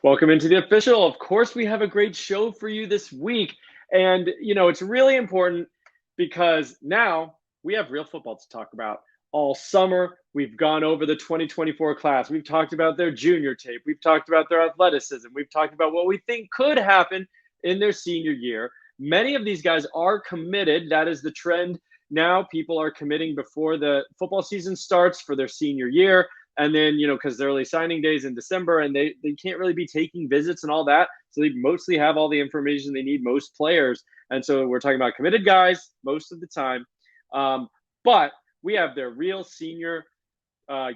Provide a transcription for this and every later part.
Welcome into the official. Of course, we have a great show for you this week. And, it's really important because now we have real football to talk about. All summer, we've gone over the 2024 class. We've talked about their junior tape. We've talked about their athleticism. We've talked about what we think could happen in their senior year. Many of these guys are committed. That is the trend now. People are committing before the football season starts for their senior year. And then, because the early signing days in December and they can't really be taking visits and all that. So they mostly have all the information they need, most players. And so we're talking about committed guys most of the time. But we have their real senior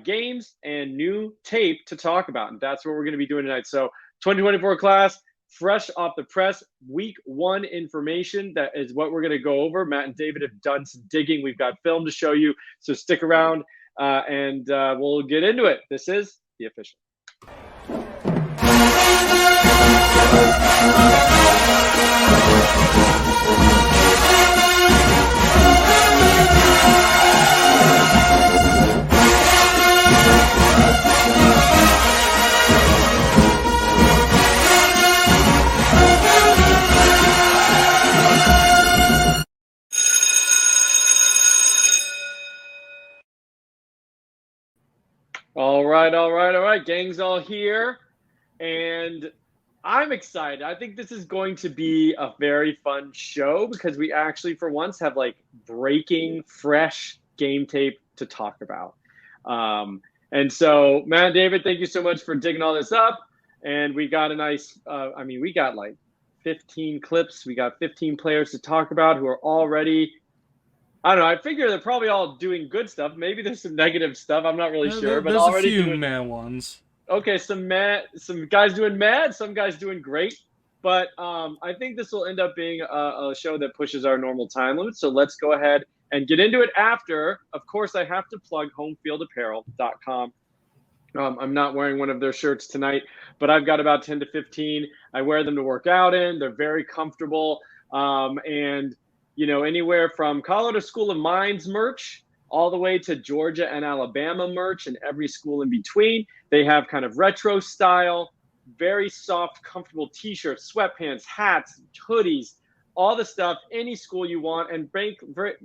games and new tape to talk about. And that's what we're going to be doing tonight. So 2024 class, fresh off the press, week one information. That is what we're going to go over. Matt and David have done some digging. We've got film to show you. So stick around. And we'll get into it. This is the official. All right. Gang's all here. And I'm excited. I think this is going to be a very fun show because we actually, for once, have breaking, fresh game tape to talk about. And so, Matt and David, thank you so much for digging all this up. And we got a nice, we got 15 clips. We got 15 players to talk about who are already I don't know. I figure they're probably all doing good stuff. Maybe there's some negative stuff. I'm not really sure, but there's already a few doing mad ones. okay. Some guys doing mad, some guys doing great. But I think this will end up being a show that pushes our normal time limit. So let's go ahead and get into it after. Of course, I have to plug homefieldapparel.com. I'm not wearing one of their shirts tonight, but I've got about 10 to 15. I wear them to work out in. They're very comfortable. And anywhere from Colorado School of Mines merch all the way to Georgia and Alabama merch and every school in between. They have kind of retro style, very soft, comfortable t-shirts, sweatpants, hats, hoodies, all the stuff, any school you want. And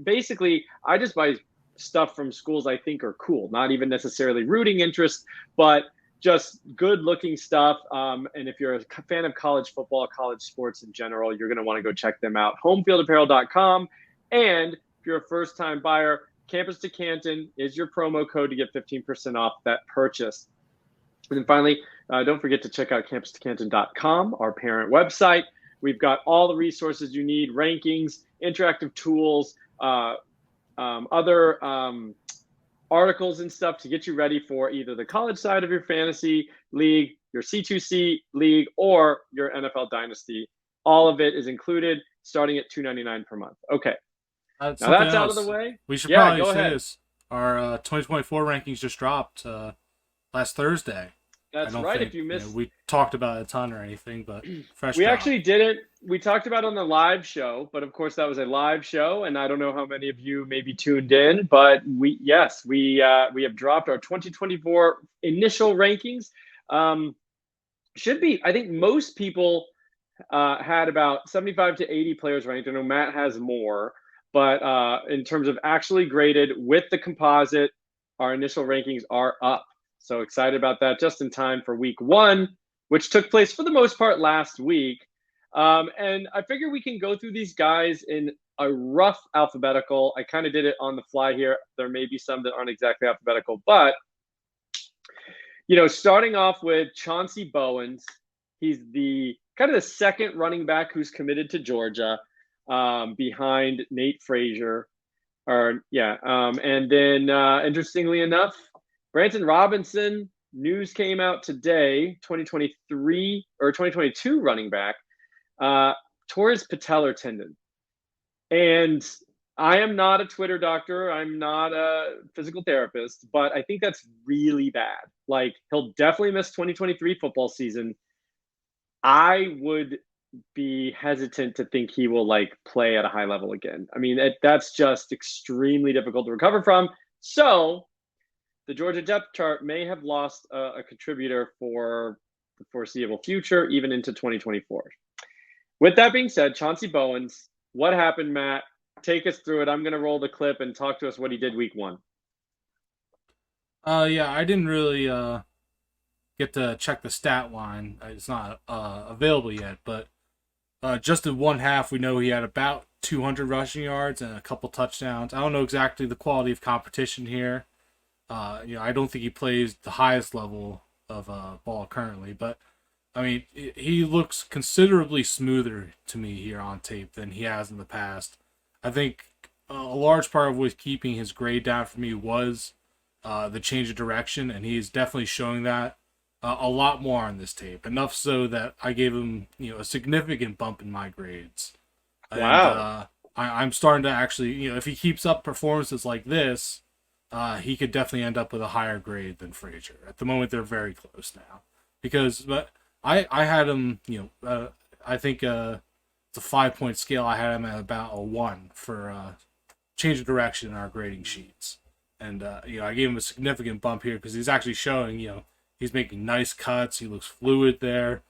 basically, I just buy stuff from schools I think are cool, not even necessarily rooting interest, but just good looking stuff. And if you're a fan of college football, college sports in general, you're going to want to go check them out. Homefieldapparel.com. And if you're a first time buyer, Campus to Canton is your promo code to get 15% off that purchase. And then finally, don't forget to check out campustocanton.com, our parent website. We've got all the resources you need, rankings, interactive tools, other articles and stuff to get you ready for either the college side of your fantasy league, your C2C league, or your NFL dynasty. All of it is included, starting at $2.99 per month. Okay. Now that's out of the way. We should probably say this. Our 2024 rankings just dropped last Thursday. That's right. If you missed, we talked about it a ton or anything, but fresh. We actually didn't. We talked about it on the live show, but of course that was a live show, and I don't know how many of you maybe tuned in, but we have dropped our 2024 initial rankings. Should be. I think most people had about 75 to 80 players ranked. I know Matt has more, but in terms of actually graded with the composite, our initial rankings are up. So excited about that, just in time for week one, which took place for the most part last week. And I figure we can go through these guys in a rough alphabetical. I kind of did it on the fly here. There may be some that aren't exactly alphabetical, but, starting off with Chauncey Bowens, he's the kind of the second running back who's committed to Georgia, behind Nate Frazier. And then interestingly enough, Branton Robinson, news came out today, 2023 or 2022 running back, tore his patellar tendon. And I am not a Twitter doctor. I'm not a physical therapist, but I think that's really bad. He'll definitely miss 2023 football season. I would be hesitant to think he will play at a high level again. I mean, that's just extremely difficult to recover from. So the Georgia depth chart may have lost a contributor for the foreseeable future, even into 2024. With that being said, Chauncey Bowens, what happened, Matt? Take us through it. I'm going to roll the clip and talk to us what he did week 1. Yeah, I didn't really get to check the stat line. It's not available yet, but just in one half, we know he had about 200 rushing yards and a couple touchdowns. I don't know exactly the quality of competition here. I don't think he plays the highest level of ball currently, but I mean, he looks considerably smoother to me here on tape than he has in the past. I think a large part of what's keeping his grade down for me was the change of direction, and he's definitely showing that a lot more on this tape. Enough so that I gave him, a significant bump in my grades. Wow. And I'm starting to actually, if he keeps up performances like this, he could definitely end up with a higher grade than Frazier. At the moment, they're very close now. But I had him, I think it's a 5-point scale. I had him at about a 1 for change of direction in our grading sheets. And, I gave him a significant bump here because he's actually showing, he's making nice cuts. He looks fluid there.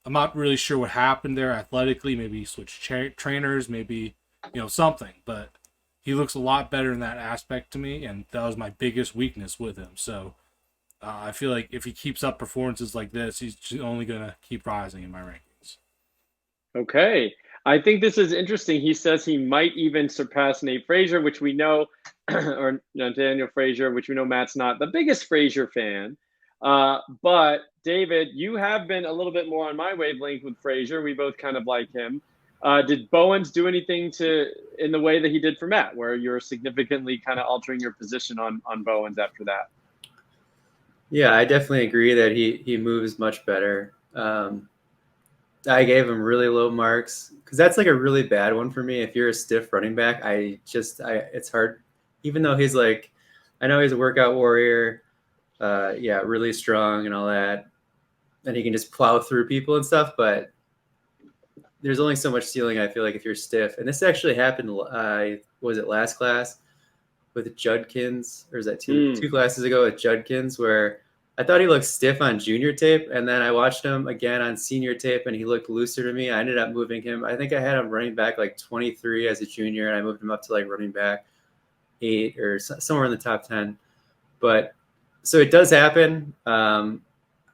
I'm not really sure what happened there athletically. Maybe he switched trainers, maybe, something. But he looks a lot better in that aspect to me, and that was my biggest weakness with him. So I feel like if he keeps up performances like this, he's only going to keep rising in my rankings. Okay. I think this is interesting. He says he might even surpass Nate Frazier, which we know, or Daniel Frazier, which we know Matt's not the biggest Frazier fan. But David, you have been a little bit more on my wavelength with Frazier. We both kind of like him. Did Bowens do anything in the way that he did for Matt, where you're significantly kind of altering your position on Bowens after that? Yeah, I definitely agree that he moves much better. I gave him really low marks because that's like a really bad one for me. If you're a stiff running back, it's hard. Even though he's like, I know he's a workout warrior, really strong and all that, and he can just plow through people and stuff. But there's only so much ceiling, I feel like, if you're stiff. And this actually happened. Was it last class with Judkins, or is that two classes ago with Judkins, where I thought he looked stiff on junior tape, and then I watched him again on senior tape, and he looked looser to me. I ended up moving him. I think I had him running back like 23 as a junior, and I moved him up to like running back 8 or somewhere in the top 10. But so it does happen. I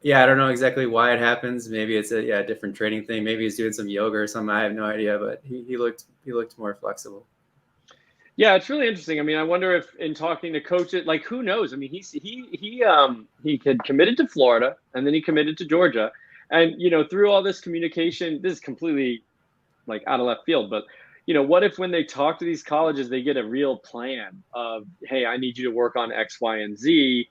don't know exactly why it happens. Maybe it's a different training thing. Maybe he's doing some yoga or something. I have no idea, but he looked more flexible. Yeah, it's really interesting. I mean, I wonder if in talking to coaches, like who knows? I mean, he had committed to Florida and then he committed to Georgia, and through all this communication, this is completely like out of left field. But what if when they talk to these colleges, they get a real plan of, hey, I need you to work on X, Y, and Z,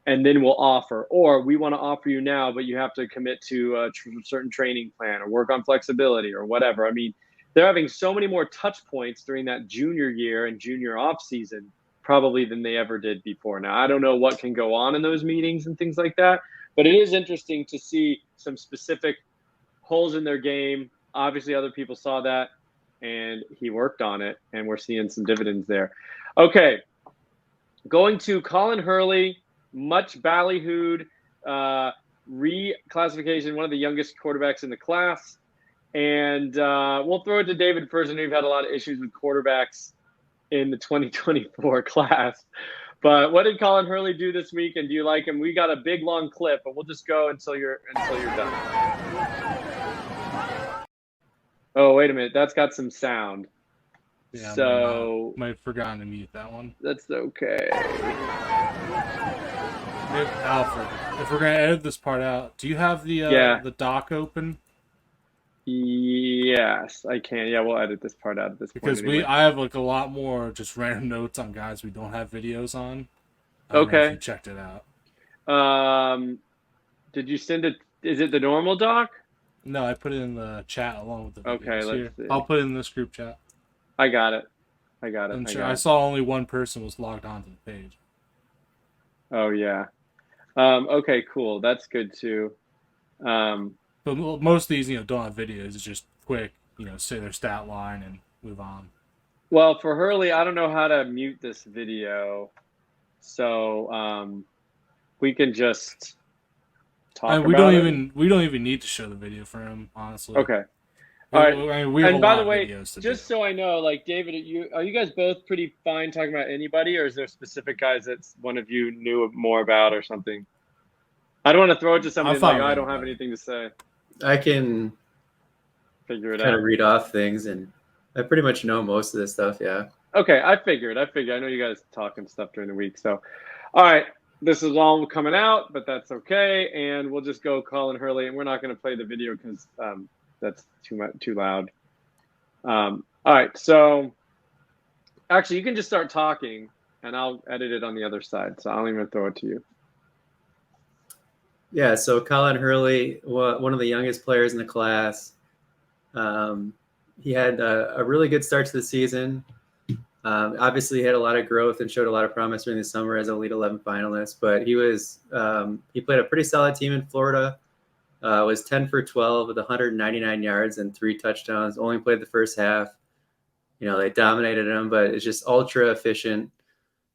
and then we'll offer, or we want to offer you now, but you have to commit to a certain training plan or work on flexibility or whatever. I mean, they're having so many more touch points during that junior year and junior off season probably than they ever did before. Now, I don't know what can go on in those meetings and things like that, but it is interesting to see some specific holes in their game. Obviously, other people saw that, and he worked on it, and we're seeing some dividends there. Okay, going to Colin Hurley, much ballyhooed reclassification, one of the youngest quarterbacks in the class. And we'll throw it to David first. I know you've had a lot of issues with quarterbacks in the 2024 class. But what did Colin Hurley do this week, and do you like him? We got a big, long clip, but we'll just go until you're done. Oh, wait a minute. That's got some sound. Yeah, so might have forgotten to mute that one. That's okay. Alfred, if we're gonna edit this part out, do you have the doc open? Yes, I can. Yeah, we'll edit this part out at this point. Because I have like a lot more just random notes on guys we don't have videos on. I don't know if you checked it out. Did you send it? Is it the normal doc? No, I put it in the chat along with the videos. Okay, let's see. I'll put it in this group chat. I got it. I saw only one person was logged onto the page. Oh yeah. Okay, cool. That's good too. But most of these, don't have videos. It's just quick, say their stat line and move on. Well, for Hurley, I don't know how to mute this video, so we can just talk we about don't it? even need to show the video for him, honestly. Okay. All right. I mean, we have And a by lot the of way, videos to do. just so I know, like David, are you guys both pretty fine talking about anybody, or is there specific guys that one of you knew more about or something? I don't want to throw it to somebody I'm like, fine oh, with I don't have anybody. anything to say. I can Figure it kind out. of read off things, and I pretty much know most of this stuff. Yeah. Okay, I figured. I know you guys talk and stuff during the week. So, all right, this is all coming out, but that's okay. And we'll just go Colin Hurley, and we're not going to play the video because that's too loud. All right, so actually, you can just start talking, and I'll edit it on the other side. So I'll even throw it to you. Yeah. So Colin Hurley, one of the youngest players in the class. He had a really good start to the season. Obviously, he had a lot of growth and showed a lot of promise during the summer as a Elite 11 finalist. But he played a pretty solid team in Florida. Was 10 for 12 with 199 yards and 3 touchdowns. Only played the first half. They dominated him, but it's just ultra efficient.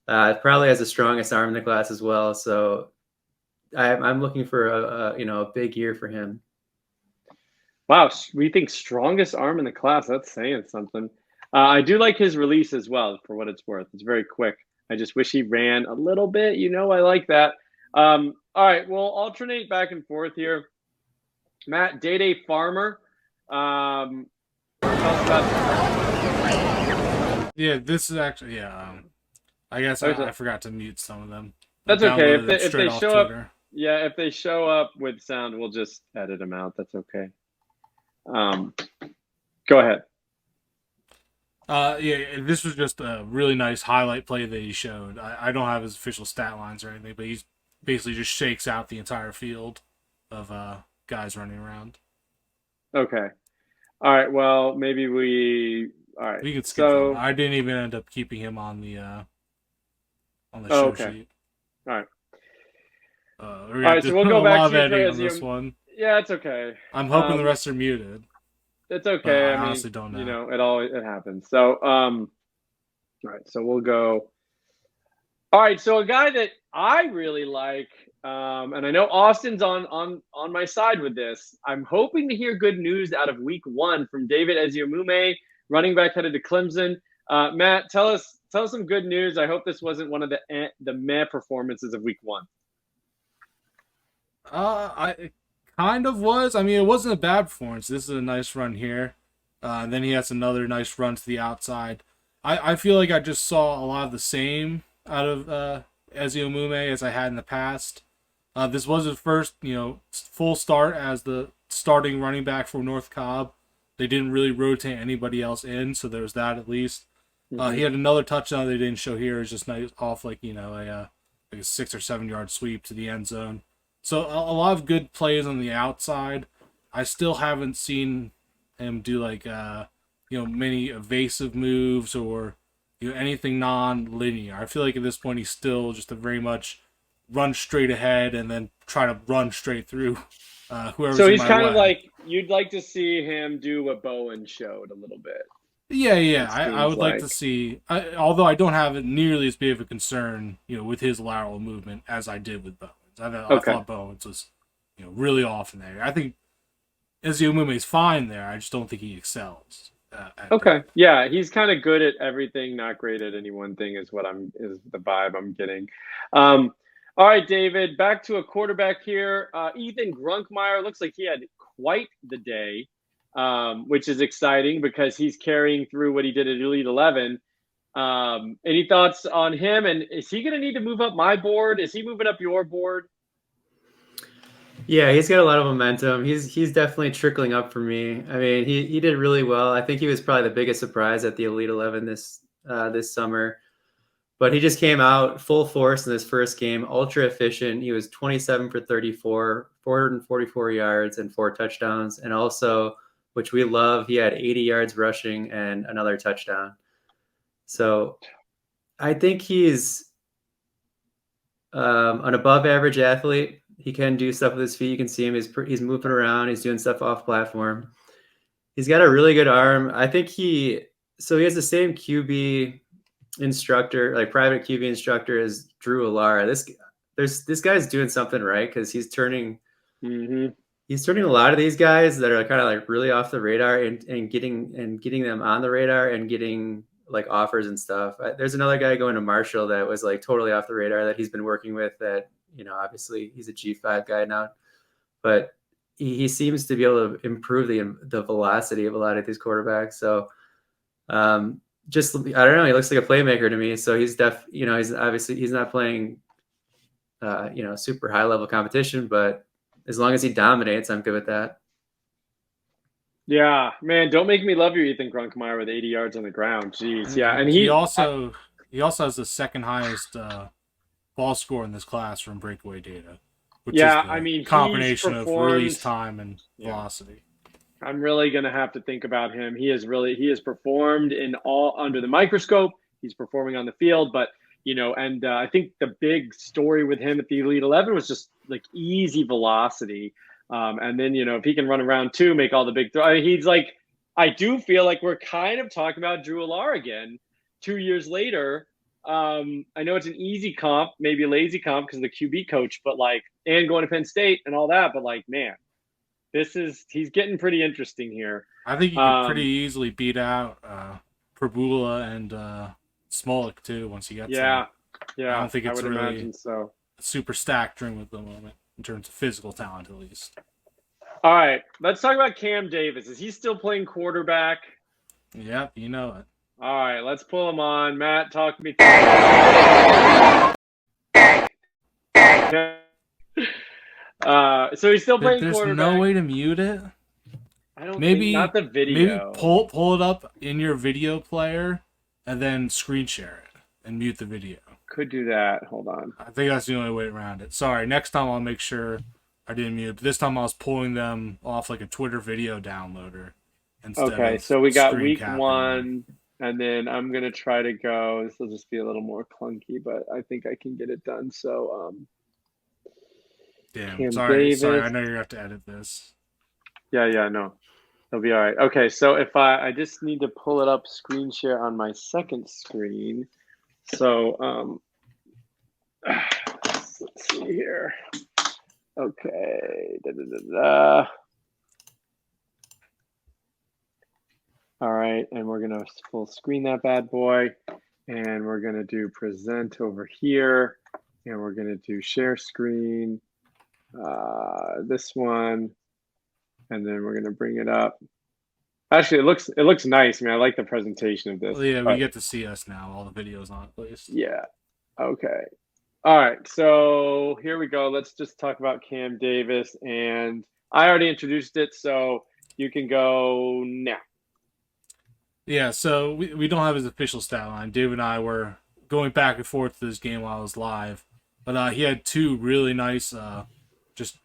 Probably has the strongest arm in the class as well. So I'm looking for a big year for him. Wow, we think strongest arm in the class. That's saying something. I do like his release as well, for what it's worth. It's very quick. I just wish he ran a little bit. I like that. All right, we'll alternate back and forth here. Matt, Day Farmer. Yeah, this is actually I guess I forgot to mute some of them. That's okay. If they show up, if they show up with sound, we'll just edit them out. That's okay. Go ahead. This was just a really nice highlight play that he showed. I don't have his official stat lines or anything, but he's basically just shakes out the entire field of guys running around. Okay. All right. Well, maybe we can skip him. I didn't even end up keeping him on the show sheet. All right. All right, so we'll go back to editing on this one. Yeah, it's okay. I'm hoping the rest are muted. It's okay. I honestly don't know. It happens. So, all right. So we'll go. All right. So a guy that I really like, and I know Austin's on my side with this. I'm hoping to hear good news out of Week 1 from David Eziomume, running back headed to Clemson. Matt, tell us some good news. I hope this wasn't one of the meh performances of Week 1. It kind of was. I mean, it wasn't a bad performance. This is a nice run here. And then he has another nice run to the outside. I feel like I just saw a lot of the same out of Eziomume as I had in the past. This was his first, full start as the starting running back for North Cobb. They didn't really rotate anybody else in, so there was that at least. Mm-hmm. He had another touchdown they didn't show here. It's just nice off like a 6 or 7 yard sweep to the end zone. So a lot of good plays on the outside. I still haven't seen him do many evasive moves or anything non-linear. I feel like at this point he's still just a very much run straight ahead and then try to run straight through whoever's in my way. So he's kind of like, you'd like to see him do what Bowen showed a little bit. Yeah. I would like to see, although I don't have it nearly as big of a concern, with his lateral movement as I did with Bowen. I thought Bowens was, really off in there. I think Eziomume is fine there. I just don't think he excels. Yeah, he's kind of good at everything, not great at any one thing. Is the vibe I'm getting. All right, David. Back to a quarterback here. Ethan Grunkmeyer looks like he had quite the day, which is exciting because he's carrying through what he did at Elite 11. Any thoughts on him? And is he going to need to move up my board? Is he moving up your board? Yeah, he's got a lot of momentum. He's definitely trickling up for me. I mean, he did really well. I think he was probably the biggest surprise at the Elite 11 this summer. But he just came out full force in his first game, ultra efficient. He was 27 for 34, 444 yards and 4 touchdowns. And also, which we love, he had 80 yards rushing and another touchdown. So I think he's an above average athlete. He can do stuff with his feet. You can see him. He's moving around. He's doing stuff off platform. He's got a really good arm. I think he has the same QB instructor, like private QB instructor as Drew Alara. This guy's doing something right because he's turning Mm-hmm. He's turning a lot of these guys that are kind of like really off the radar and getting them on the radar and getting like offers and stuff. There's another guy going to Marshall that was like totally off the radar that he's been working with that, obviously he's a G5 guy now, but he seems to be able to improve the velocity of a lot of these quarterbacks. So just, I don't know, he looks like a playmaker to me. So he's he's obviously, he's not playing, super high level competition, but as long as he dominates, I'm good with that. Yeah, man, don't make me love you, Ethan Grunkemeyer, with 80 yards on the ground. Jeez, yeah, and He also has the second highest ball score in this class from breakaway data, which is yeah, I the mean, he's combination of release performed. time and Yeah, velocity. I'm really gonna have to think about him. He has performed in all under the microscope. He's performing on the field, but and I think the big story with him at the Elite 11 was just like easy velocity. And then if he can run around too, make all the big throws. I mean, he's like, I do feel like we're kind of talking about Drew Alar again, 2 years later. I know it's an easy comp, maybe a lazy comp because of the QB coach, but like, and going to Penn State and all that, but like, man, he's getting pretty interesting here. I think you could pretty easily beat out Prabula and Smolik too once you get Yeah, to. I don't think I it's would really imagine so. a super stacked room at the moment in terms of physical talent, at least. All right, let's talk about Cam Davis. Is he still playing quarterback? Yep, you know it. All right, let's pull him on. Matt, talk to me. So he's still playing There's quarterback. no way to mute it. I don't Maybe think, not the video. Maybe pull it up in your video player and then screen share it and mute the video. Could do that. Hold on. I think that's the only way around it. Sorry, next time I'll make sure I didn't mute. But this time I was pulling them off like a Twitter video downloader instead. Okay, of so we got screen week capping. 1, and then I'm gonna try to go. This will just be a little more clunky, but I think I can get it done. So, damn, Cam sorry, Davis. I know you're gonna have to edit this. Yeah, no, it'll be all right. Okay, so if I just need to pull it up, screen share on my second screen. So, let's see here. Okay, All right, and we're gonna full screen that bad boy, and we're gonna do present over here, and we're gonna do share screen, this one, and then we're gonna bring it up. Actually, it looks nice, man. I like the presentation of this. Well, yeah, we get to see us now. All the videos on at least. Yeah. Okay. All right. So here we go. Let's just talk about Cam Davis, and I already introduced it, so you can go now. Yeah, so we don't have his official stat line. David and I were going back and forth to this game while I was live. But he had 2 really nice, just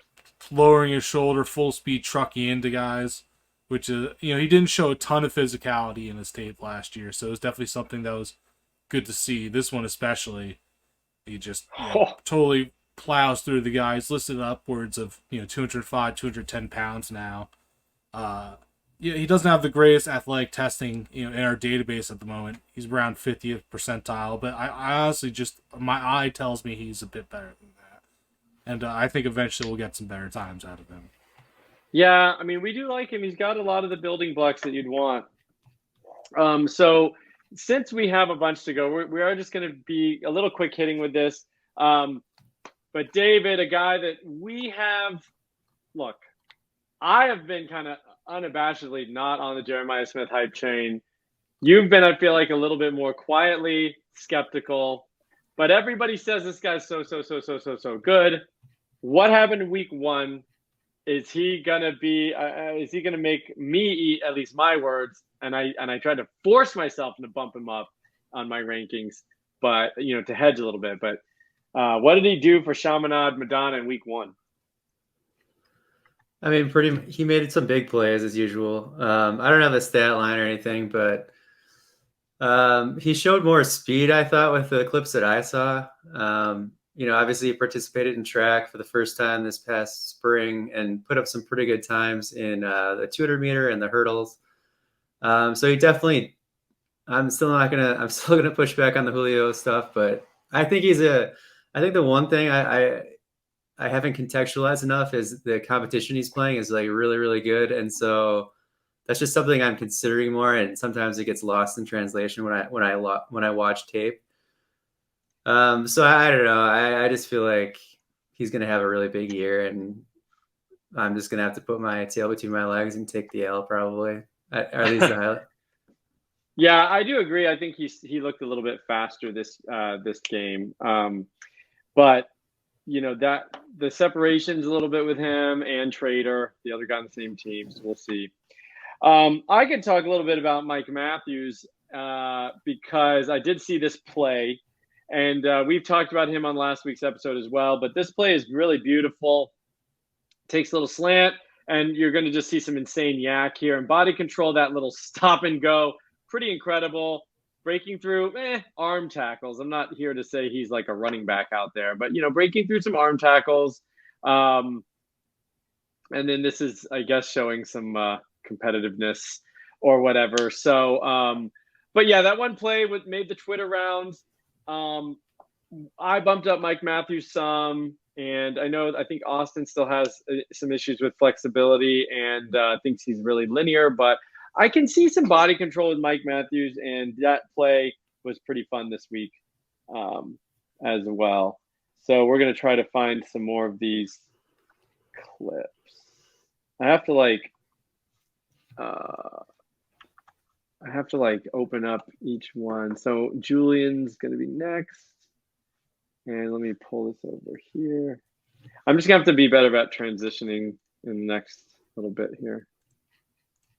lowering his shoulder, full speed trucking into guys, which is, he didn't show a ton of physicality in his tape last year. So it was definitely something that was good to see. This one especially, he just totally plows through the guys, listed upwards of 205, 210 pounds now. He doesn't have the greatest athletic testing in our database at the moment. He's around 50th percentile, but I honestly just, my eye tells me he's a bit better than that, and I think eventually we'll get some better times out of him. Yeah, I mean, we do like him. He's got a lot of the building blocks that you'd want. So since we have a bunch to go, we are just going to be a little quick hitting with this. But David, a guy that we have, look, I have been kind of unabashedly not on the Jeremiah Smith hype train. You've been, I feel like, a little bit more quietly skeptical, but everybody says this guy's so good. What happened in week 1? Is he gonna be? Is he gonna make me eat at least my words? And I tried to force myself to bump him up on my rankings, but to hedge a little bit. But what did he do for Chaminade Madonna in week 1? I mean, he made some big plays as usual. I don't have a stat line or anything, but he showed more speed, I thought, with the clips that I saw. Obviously he participated in track for the first time this past spring and put up some pretty good times in the 200 meter and the hurdles. So he definitely, I'm still gonna push back on the Julio stuff, but I think I think the one thing I haven't contextualized enough is the competition he's playing is like really, really good. And so that's just something I'm considering more. And sometimes it gets lost in translation when I watch tape. So I don't know. I just feel like he's going to have a really big year, and I'm just going to have to put my tail between my legs and take the L probably. Are these the highlight? Yeah, I do agree. I think he looked a little bit faster this game, but that the separation's a little bit with him and Trader, the other guy on the same team. So we'll see. I could talk a little bit about Mike Matthews because I did see this play, and we've talked about him on last week's episode as well. But this play is really beautiful. Takes a little slant, and you're going to just see some insane yak here. And body control, that little stop and go, pretty incredible. Breaking through arm tackles. I'm not here to say he's like a running back out there, but breaking through some arm tackles. And then this is, I guess, showing some competitiveness or whatever. So, but yeah, that one play made the Twitter rounds. I bumped up Mike Matthews some, and I think Austin still has some issues with flexibility and thinks he's really linear, but I can see some body control with Mike Matthews, and that play was pretty fun this week as well. So we're going to try to find some more of these clips. I have to open up each one. So Julian's going to be next. And let me pull this over here. I'm just going to have to be better about transitioning in the next little bit here.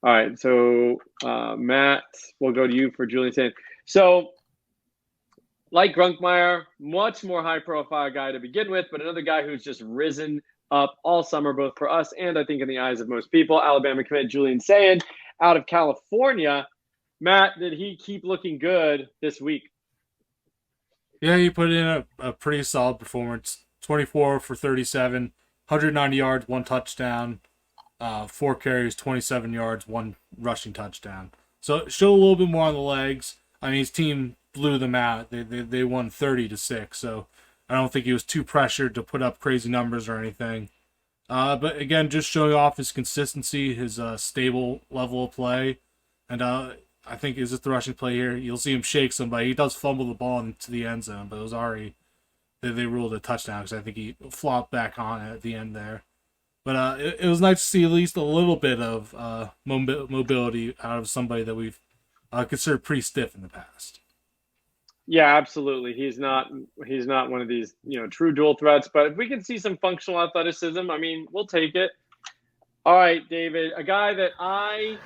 All right, so Matt, we'll go to you for Julian saying. So, like Grunkmeyer, much more high-profile guy to begin with, but another guy who's just risen up all summer, both for us and I think in the eyes of most people. Alabama commit Julian Sayin out of California. Matt, did he keep looking good this week? Yeah, he put in a pretty solid performance. 24 for 37, 190 yards, 1 touchdown. 4 carries, 27 yards, 1 rushing touchdown. So show a little bit more on the legs. I mean, his team blew them out. They won 30-6. So I don't think he was too pressured to put up crazy numbers or anything. But again, just showing off his consistency, his stable level of play, and I think is it the rushing play here? You'll see him shake somebody. He does fumble the ball into the end zone, but it was already they ruled a touchdown because I think he flopped back on it at the end there. But it was nice to see at least a little bit of mobility out of somebody that we've considered pretty stiff in the past. Yeah, absolutely. He's not one of these true dual threats. But if we can see some functional athleticism, I mean, we'll take it. All right, David, a guy that I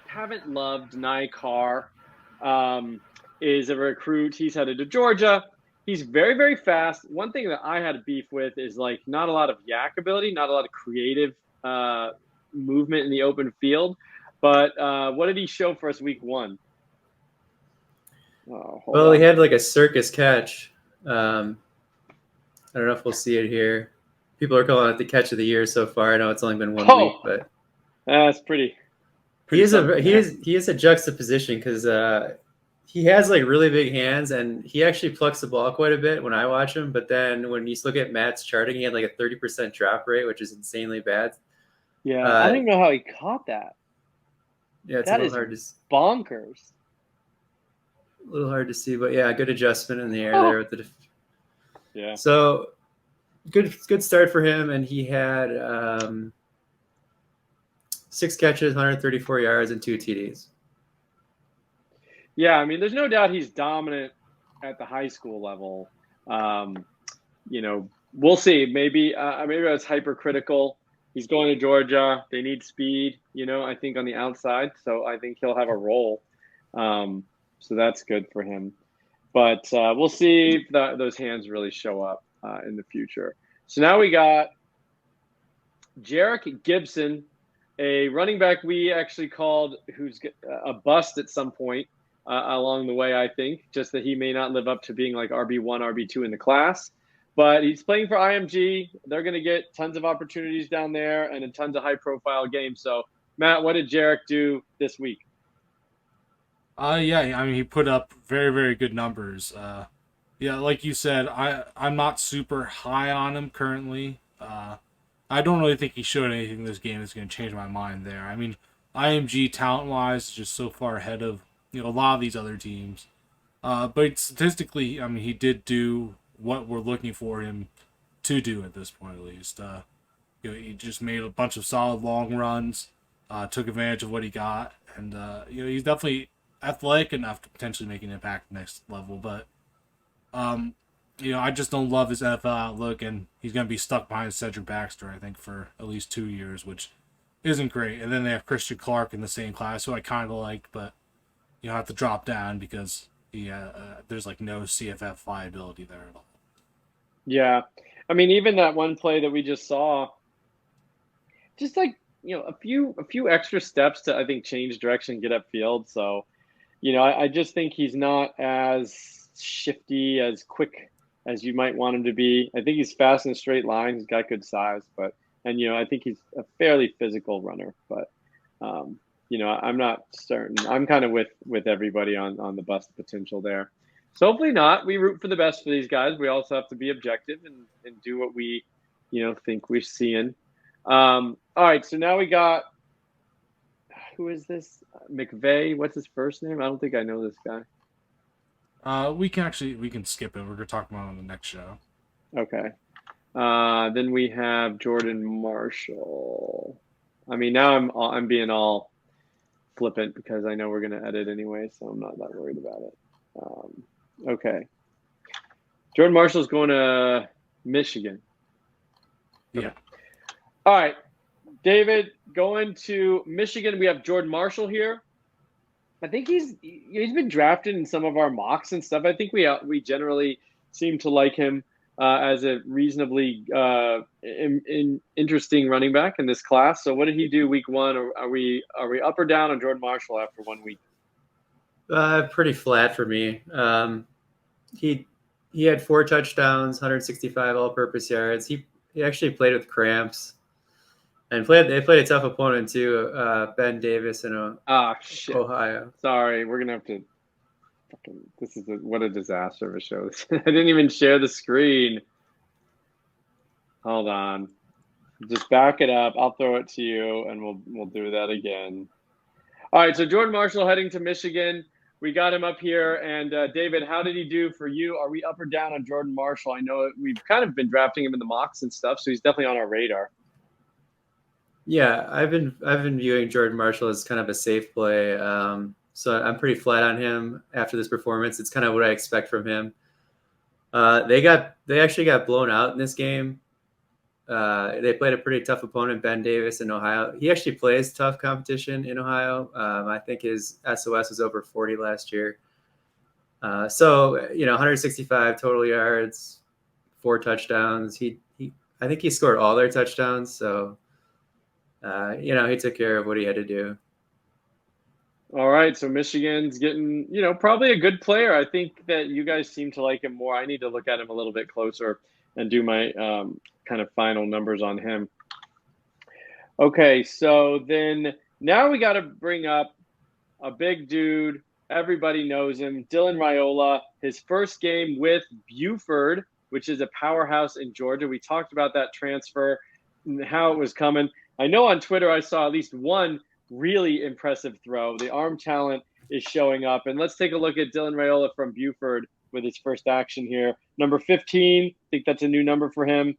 haven't loved, NiTareon, is a recruit. He's headed to Georgia. He's very, very fast. One thing that I had a beef with is not a lot of yak ability, not a lot of creative movement in the open field. But what did he show for us week 1? Well, he had a circus catch. I don't know if we'll see it here. People are calling it the catch of the year so far. I know it's only been 1 week, but that's pretty. He is a juxtaposition because he has really big hands, and he actually plucks the ball quite a bit when I watch him. But then when you look at Matt's charting, he had a 30% drop rate, which is insanely bad. Yeah, I don't even know how he caught that. Yeah, it's a little hard to bonkers. A little hard to see, but yeah, good adjustment in the air there with the. Yeah. So good start for him, and he had 6 catches, 134 yards, and 2 TDs. Yeah, I mean, there's no doubt he's dominant at the high school level. We'll see. Maybe that's hypercritical. He's going to Georgia. They need speed, I think on the outside. So I think he'll have a role. So that's good for him. But we'll see if those hands really show up in the future. So now we got Jarek Gibson, a running back we actually called who's a bust at some point along the way, I think, just that he may not live up to being RB1, RB2 in the class. But he's playing for IMG. They're going to get tons of opportunities down there and a tons of high-profile games. So, Matt, what did Jarek do this week? Yeah, I mean, he put up very, very good numbers. Yeah, like you said, I'm not super high on him currently. I don't really think he showed anything in this game that's going to change my mind there. I mean, IMG talent wise is just so far ahead of a lot of these other teams. But statistically, I mean, he did do what we're looking for him to do at this point, at least. He just made a bunch of solid long runs, took advantage of what he got, and he's definitely athletic enough to potentially make an impact next level. But I just don't love his NFL outlook, and he's going to be stuck behind Cedric Baxter, I think, for at least 2 years, which isn't great. And then they have Christian Clark in the same class, who I kind of like, but have to drop down because there's like no CFF viability there at all. Yeah, I mean, even that one play that we just saw, just like a few extra steps to, I think, change direction, get upfield. So, I just think he's not as shifty, as quick as you might want him to be. I think he's fast in a straight line. He's got good size, and I think he's a fairly physical runner. But I'm not certain. I'm kind of with everybody on the bust potential there. So hopefully not. We root for the best for these guys. We also have to be objective and do what we, think we're seeing. All right. So now we got, who is this? McVeigh. What's his first name? I don't think I know this guy. We can skip it. We're gonna talk about it on the next show. Okay. Then we have Jordan Marshall. I mean, now I'm being all flippant because I know we're gonna edit anyway, so I'm not that worried about it. Okay. Jordan Marshall's going to Michigan. Yeah. All right. David, going to Michigan. We have Jordan Marshall here. I think he's been drafted in some of our mocks and stuff. I think we generally seem to like him as a reasonably interesting running back in this class. So what did he do week one? Are we up or down on Jordan Marshall after 1 week? Pretty flat for me. He had 4 touchdowns, 165 all-purpose yards. He actually played with cramps, and they played a tough opponent too. Ben Davis in Ohio. Sorry, we're gonna have to. This is what a disaster of a show. I didn't even share the screen. Hold on, just back it up. I'll throw it to you, and we'll do that again. All right, so Jordan Marshall heading to Michigan. We got him up here. And David, how did he do for you? Are we up or down on Jordan Marshall? I know we've kind of been drafting him in the mocks and stuff, so he's definitely on our radar. Yeah, I've been viewing Jordan Marshall as kind of a safe play. So I'm pretty flat on him after this performance. It's kind of what I expect from him. They actually got blown out in this game. They played a pretty tough opponent, Ben Davis in Ohio. He actually plays tough competition in Ohio. I think his SOS was over 40 last year. So 165 total yards, 4 touchdowns. I think he scored all their touchdowns. So, he took care of what he had to do. All right, so Michigan's getting, probably a good player. I think that you guys seem to like him more. I need to look at him a little bit closer and do my kind of final numbers on him. Okay, so then now we got to bring up a big dude. Everybody knows him, Dylan Raiola. His first game with Buford, which is a powerhouse in Georgia. We talked about that transfer and how it was coming. I know on Twitter I saw at least one really impressive throw. The arm talent is showing up. And let's take a look at Dylan Raiola from Buford with his first action here. Number 15, I think that's a new number for him.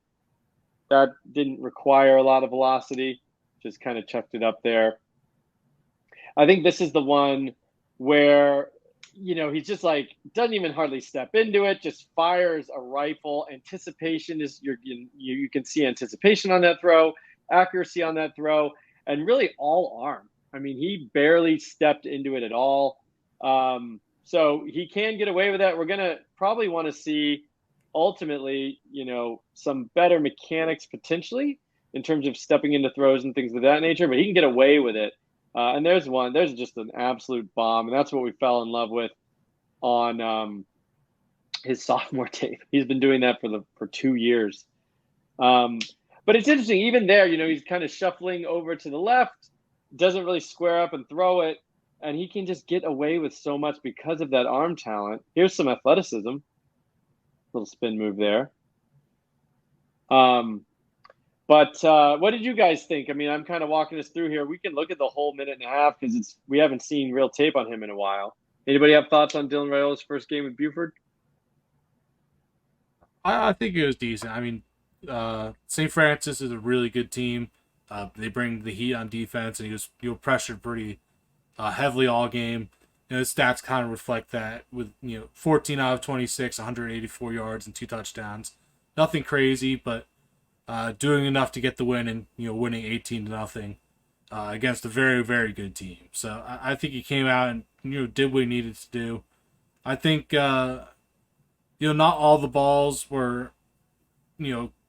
That didn't require a lot of velocity. Just kind of chucked it up there. I think this is the one where, he's just like, doesn't even hardly step into it, just fires a rifle. Anticipation is, you can see anticipation on that throw, accuracy on that throw, and really all arm. I mean, he barely stepped into it at all. So he can get away with that. We're going to probably want to see ultimately, some better mechanics potentially in terms of stepping into throws and things of that nature, but he can get away with it. And there's just an absolute bomb. And that's what we fell in love with on his sophomore tape. He's been doing that for 2 years. But it's interesting, even there, he's kind of shuffling over to the left, doesn't really square up and throw it, and he can just get away with so much because of that arm talent. Here's some athleticism. Little spin move there. But what did you guys think? I mean, I'm kind of walking us through here. We can look at the whole minute and a half because we haven't seen real tape on him in a while. Anybody have thoughts on Dylan Raiola's first game with Buford? I think it was decent. I mean, St. Francis is a really good team. They bring the heat on defense, and he was pressured pretty heavily all game. His stats kind of reflect that with 14 out of 26, 184 yards and 2 touchdowns. Nothing crazy, but doing enough to get the win and winning 18-0 against a very, very good team. So I think he came out and did what he needed to do. I think not all the balls were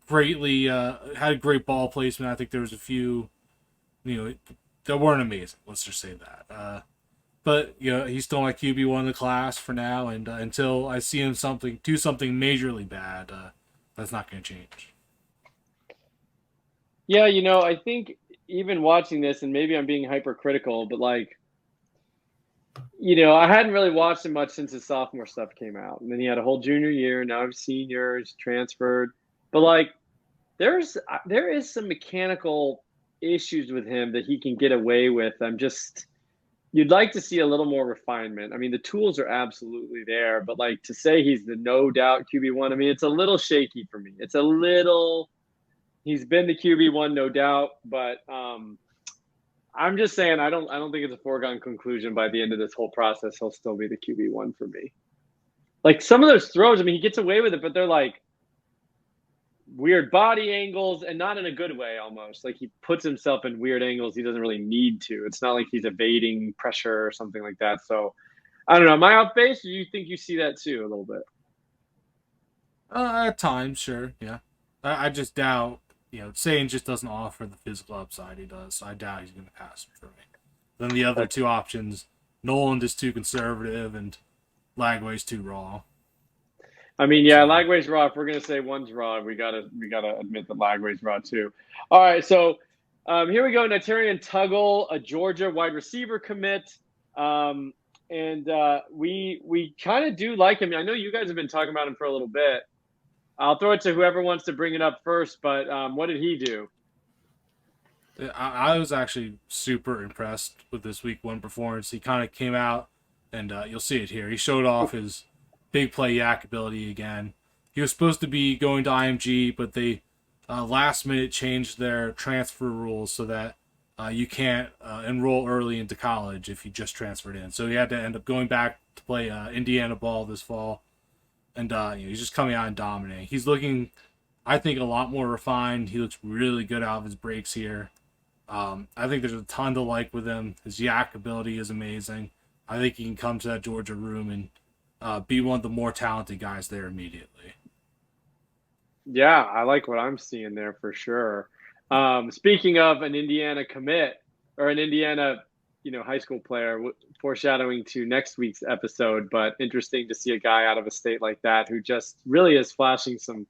greatly had great ball placement. I think there was a few that weren't amazing. Let's just say that. But he's still my QB1 in the class for now, and until I see him do something majorly bad, that's not going to change. Yeah, I think even watching this, and maybe I'm being hypercritical, but I hadn't really watched him much since his sophomore stuff came out, and then he had a whole junior year. Now he's senior, he's transferred, but there is some mechanical issues with him that he can get away with. You'd like to see a little more refinement. I mean, the tools are absolutely there, but to say he's the no doubt QB1, I mean, it's a little shaky for me. He's been the QB1, no doubt, but I'm just saying I don't think it's a foregone conclusion by the end of this whole process he'll still be the QB1 for me. Some of those throws, I mean, he gets away with it, but they're weird body angles and not in a good way almost. He puts himself in weird angles he doesn't really need to. It's not like he's evading pressure or something like that. So I don't know. Am I off base, or do you think you see that too a little bit? At times, sure, yeah. I just doubt Sane just doesn't offer the physical upside he does, so I doubt he's going to pass for me. Then the other two options, Noland is too conservative and Lagway's too raw. I mean, yeah, Lagway's raw. If we're going to say one's raw, we gotta admit that Lagway's raw too. All right, so here we go. NiTareon Tuggle, a Georgia wide receiver commit. And we kind of do like him. I know you guys have been talking about him for a little bit. I'll throw it to whoever wants to bring it up first, but what did he do? I was actually super impressed with this week 1 performance. He kind of came out, and you'll see it here. He showed off his big play yak ability again. He was supposed to be going to IMG, but they last minute changed their transfer rules so that you can't enroll early into college if you just transferred in. So he had to end up going back to play Indiana ball this fall. And he's just coming out and dominating. He's looking, I think, a lot more refined. He looks really good out of his breaks here. I think there's a ton to like with him. His yak ability is amazing. I think he can come to that Georgia room and be one of the more talented guys there immediately. Yeah, I like what I'm seeing there for sure. Speaking of an Indiana commit or an Indiana high school player, foreshadowing to next week's episode, but interesting to see a guy out of a state like that who just really is flashing some.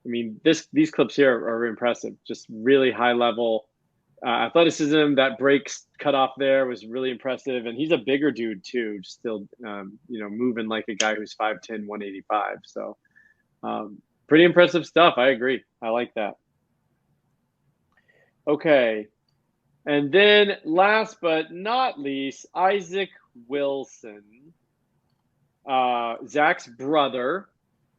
I mean, these clips here are impressive. Just really high level athleticism. That breaks cut off there was really impressive, and he's a bigger dude too. Still, moving like a guy who's 5'10", 185. So, pretty impressive stuff. I agree. I like that. Okay. And then last but not least, Isaac Wilson, Zach's brother,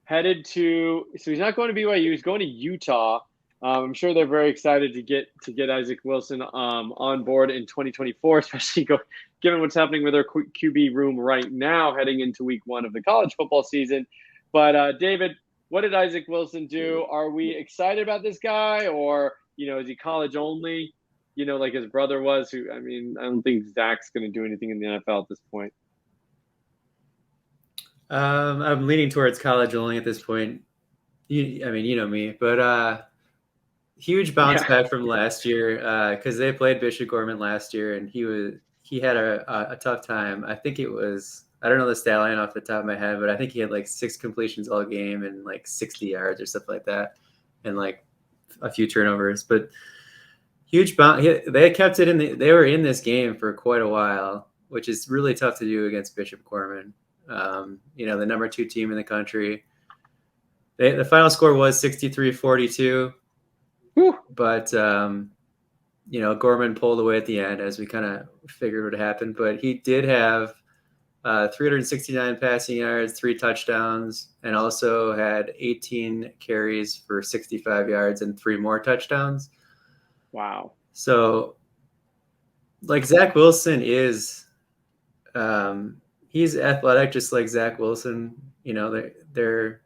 headed to, so he's not going to BYU, he's going to Utah. I'm sure they're very excited to get Isaac Wilson on board in 2024, especially given what's happening with their QB room right now, heading into week 1 of the college football season. But David, what did Isaac Wilson do? Are we excited about this guy, or is he college only? Like his brother was, who, I mean, I don't think Zach's going to do anything in the NFL at this point. I'm leaning towards college only at this point. You know me, but huge bounce back from last year because they played Bishop Gorman last year, and he had a tough time. I think it was, I don't know the stat line off the top of my head, but I think he had 6 completions all game and 60 yards or stuff like that, and a few turnovers, but. Huge bounce. They kept it they were in this game for quite a while, which is really tough to do against Bishop Gorman. The number 2 team in the country. The final score was 63-42, Whew. but Gorman pulled away at the end, as we kind of figured would happen. But he did have 369 passing yards, 3 touchdowns, and also had 18 carries for 65 yards and 3 more touchdowns. Wow. So, like, Zach Wilson is, he's athletic, just like Zach Wilson. They're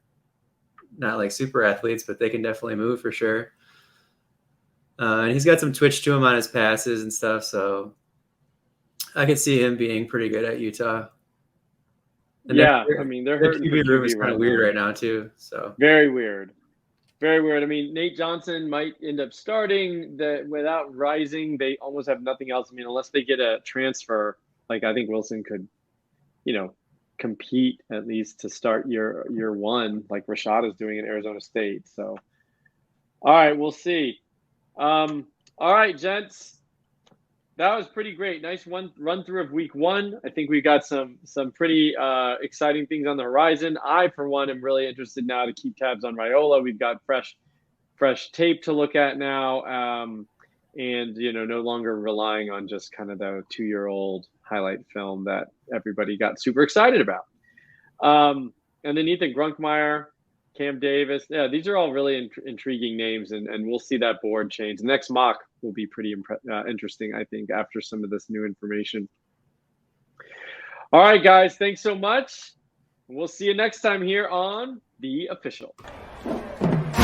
not like super athletes, but they can definitely move for sure. And he's got some twitch to him on his passes and stuff, so I could see him being pretty good at Utah. And yeah, I mean, they're hurting for QB room is QB kind of weird right now too. So very weird. Very weird. I mean, Nate Johnson might end up starting. Without Rising, they almost have nothing else. I mean, unless they get a transfer, like I think Wilson could, compete at least to start year one, like Rashad is doing at Arizona State. So, all right, we'll see. All right, gents. That was pretty great. Nice run through of week 1. I think we got some pretty exciting things on the horizon. I, for one, am really interested now to keep tabs on Raiola. We've got fresh tape to look at now, and no longer relying on just kind of the 2-year-old highlight film that everybody got super excited about. And then Ethan Grunkmeyer, Cam Davis. Yeah, these are all really intriguing names, and we'll see that board change. The next mock will be pretty interesting, I think, after some of this new information. All right, guys, thanks so much. We'll see you next time here on The Official.